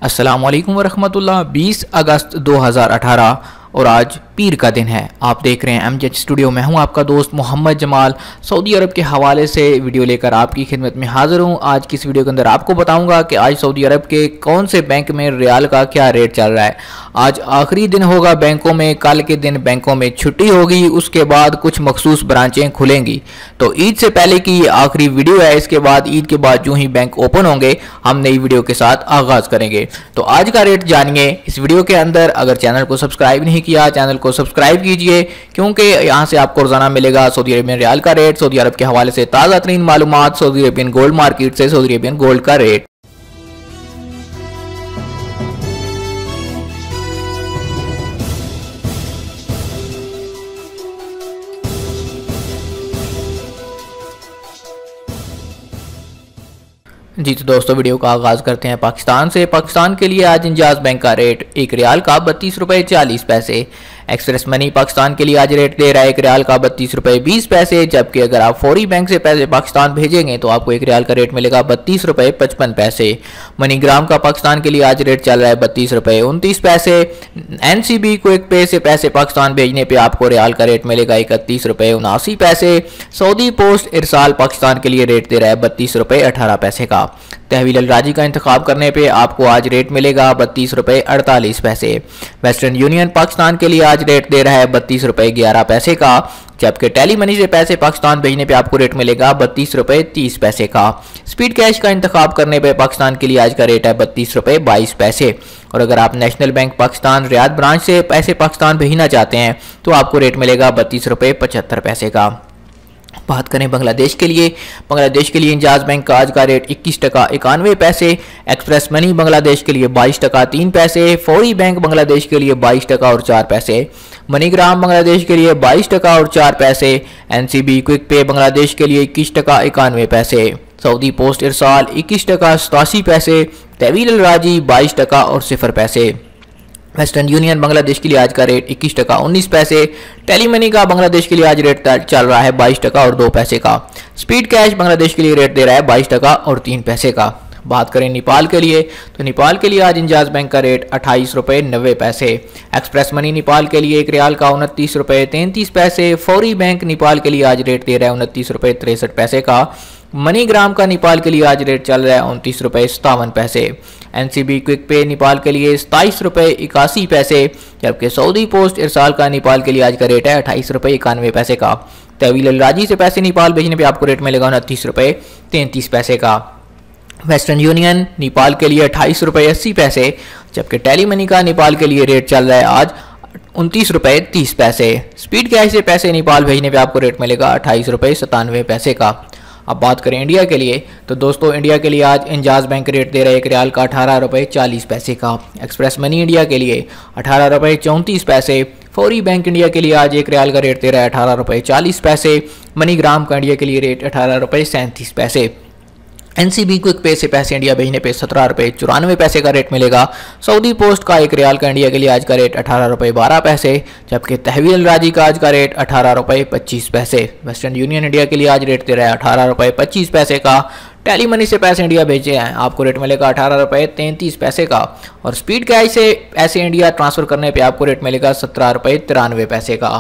अस्सलाम वालेकुम वरहमतुल्लाह। 20 अगस्त 2018 और आज पीर का दिन है। आप देख रहे हैं एमजेड स्टूडियो। मैं हूं आपका दोस्त मोहम्मद जमाल। सऊदी अरब के हवाले से वीडियो लेकर आपकी खिदमत में हाजिर हूं। आज की इस वीडियो के अंदर आपको बताऊंगा कि आज सऊदी अरब के कौन से बैंक में रियाल का क्या रेट चल रहा है। आज आखिरी दिन होगा बैंकों में, कल के दिन बैंकों में छुट्टी होगी, उसके बाद कुछ मखसूस ब्रांचें खुलेंगी। तो ईद से पहले की ये आखिरी वीडियो है। इसके बाद ईद के बाद जो ही बैंक ओपन होंगे हम नई वीडियो के साथ आगाज करेंगे। तो आज का रेट जानिए इस वीडियो के अंदर। अगर चैनल को सब्सक्राइब नहीं किया, चैनल को सब्सक्राइब कीजिए, क्योंकि यहाँ से आपको रोजाना मिलेगा सऊदी अरेबियन रियाल का रेट, सऊदी अरब के हवाले से ताज़ा तरीन मालूमात, सऊदी अरेबियन गोल्ड मार्केट से सऊदी अरेबियन गोल्ड का रेट। जी तो दोस्तों, वीडियो का आगाज करते हैं पाकिस्तान से। पाकिस्तान के लिए आज इंजाज बैंक का रेट 1 रियाल का 32 रुपये 40 पैसे। एक्सप्रेस मनी पाकिस्तान के लिए आज रेट दे रहा है 1 रियाल का 32 रुपये 20 पैसे। जबकि अगर आप फौरी बैंक से पैसे पाकिस्तान भेजेंगे तो आपको 1 रियाल का रेट मिलेगा 32 रुपये 55 पैसे। मनीग्राम का पाकिस्तान के लिए आज रेट चल रहा है 32 रुपये 29 पैसे। NCB क्विक पे से पैसे पाकिस्तान भेजने पे आपको रियाल का रेट मिलेगा 31 रुपये 79 पैसे। सऊदी पोस्ट इरसाल पाकिस्तान के लिए रेट दे रहा है 32 रुपये 18 पैसे का। तहवील अल राजी का इंतखाब करने पे आपको आज रेट मिलेगा 32 रुपये 48 पैसे। वेस्टर्न यूनियन पाकिस्तान के लिए आज रेट दे रहा है 32 रुपये 11 पैसे का। जबकि टेली मनी से पैसे पाकिस्तान भेजने पे आपको रेट मिलेगा 32 रुपये 30 पैसे का। स्पीड कैश का इंतखाब करने पे पाकिस्तान के लिए आज का रेट है 32 रुपये 22 पैसे। और अगर आप national bank Pakistan Riyadh branch से पैसे पाकिस्तान भेजना चाहते हैं तो आपको रेट मिलेगा 32 रुपये 75 पैसे का। बात करें बांग्लादेश के लिए, बांग्लादेश के लिए इंजाज बैंक का आज का रेट 21 टका 91 पैसे। एक्सप्रेस मनी बांग्लादेश के लिए 22 टका 3 पैसे। फौरी बैंक बांग्लादेश के लिए 22 टका और 4 पैसे। मनीग्राम बांग्लादेश के लिए 22 टका और 4 पैसे। NCB क्विक पे बांग्लादेश के लिए 21 टका 91 पैसे। सऊदी पोस्ट इरसाल 21 टका 87 पैसे। तहवील अल राजी 22 टका और 0 पैसे। वेस्टर्न यूनियन बांग्लादेश के लिए आज का रेट 21 टका 19 पैसे। टेली मनी का बांग्लादेश के लिए आज रेट चल रहा है 22 टका और 2 पैसे का। स्पीड कैश बांग्लादेश के लिए रेट दे रहा है 22 टका और 3 पैसे का। बात करें नेपाल के लिए, तो नेपाल के लिए आज इंजाज बैंक का रेट 28 रुपये 90 पैसे। एक्सप्रेस मनी नेपाल के लिए 1 रियाल का 29 रुपये 33 पैसे। फौरी बैंक नेपाल के लिए आज रेट दे रहा है 29 रुपये 63 पैसे का। मनीग्राम का नेपाल के लिए आज रेट चल रहा है 29 रुपये 57 पैसे। NCB क्विक पे नेपाल के लिए 27 रुपये 81 पैसे। जबकि सऊदी पोस्ट इरसाल का नेपाल के लिए आज का रेट है 28 रुपये 91 पैसे का। तहवील अल राजी से पैसे नेपाल भेजने पे आपको रेट मिलेगा 29 रुपये 33 पैसे का। वेस्टर्न यूनियन नेपाल के लिए 28 रुपये 80 पैसे। जबकि टेली मनी का नेपाल के लिए रेट चल रहा है आज 29 रुपये 30 पैसे। स्पीड कैश से पैसे नेपाल भेजने पे आपको रेट मिलेगा 28 रुपये 97 पैसे का। अब बात करें इंडिया के लिए, तो दोस्तों इंडिया के लिए आज इंजाज बैंक रेट दे रहा है 1 रियाल का 18 रुपये 40 पैसे का। एक्सप्रेस मनी इंडिया के लिए 18 रुपये 34 पैसे। फौरी बैंक इंडिया के लिए आज 1 रियाल का रेट दे रहा है 18 रुपये 40 पैसे। मनीग्राम का इंडिया के लिए रेट 18 रुपये 37 पैसे। NCB क्विक पे से पैसे इंडिया भेजने पे 17 रुपये 94 पैसे का रेट मिलेगा। सऊदी पोस्ट का 1 रियाल का इंडिया के लिए आज का रेट 18 रुपये 12 पैसे। जबकि तहवील अल राजी का आज का रेट 18 रुपये 25 पैसे। वेस्टर्न यूनियन इंडिया के लिए आज रेट दे रहा है 18 रुपये 25 पैसे का। टेली मनी से पैसे इंडिया भेजे हैं आपको रेट मिलेगा 18 रुपये 33 पैसे का। और स्पीड कैश से पैसे इंडिया ट्रांसफर करने पे आपको रेट मिलेगा 17 रुपये 93 पैसे का।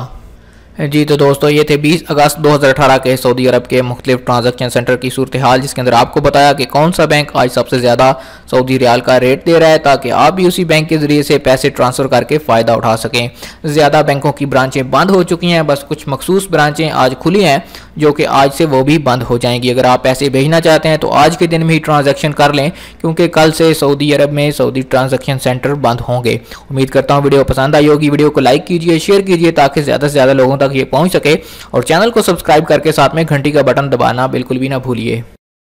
जी तो दोस्तों, ये थे 20 अगस्त 2018 के सऊदी अरब के मुख्तलिफ ट्रांजैक्शन सेंटर की सूरत हाल, जिसके अंदर आपको बताया कि कौन सा बैंक आज सबसे ज़्यादा सऊदी रियाल का रेट दे रहा है, ताकि आप भी उसी बैंक के ज़रिए से पैसे ट्रांसफ़र करके फ़ायदा उठा सकें। ज़्यादा बैंकों की ब्रांचें बंद हो चुकी हैं, बस कुछ मखसूस ब्रांचें आज खुली हैं जो कि आज से वो भी बंद हो जाएंगी। अगर आप पैसे भेजना चाहते हैं तो आज के दिन में ही ट्रांजैक्शन कर लें, क्योंकि कल से सऊदी अरब में सऊदी ट्रांजैक्शन सेंटर बंद होंगे। उम्मीद करता हूँ वीडियो पसंद आई होगी। वीडियो को लाइक कीजिए, शेयर कीजिए, ताकि ज़्यादा से ज़्यादा लोगों तक ये पहुँच सके। और चैनल को सब्सक्राइब करके साथ में घंटी का बटन दबाना बिल्कुल भी ना भूलिए।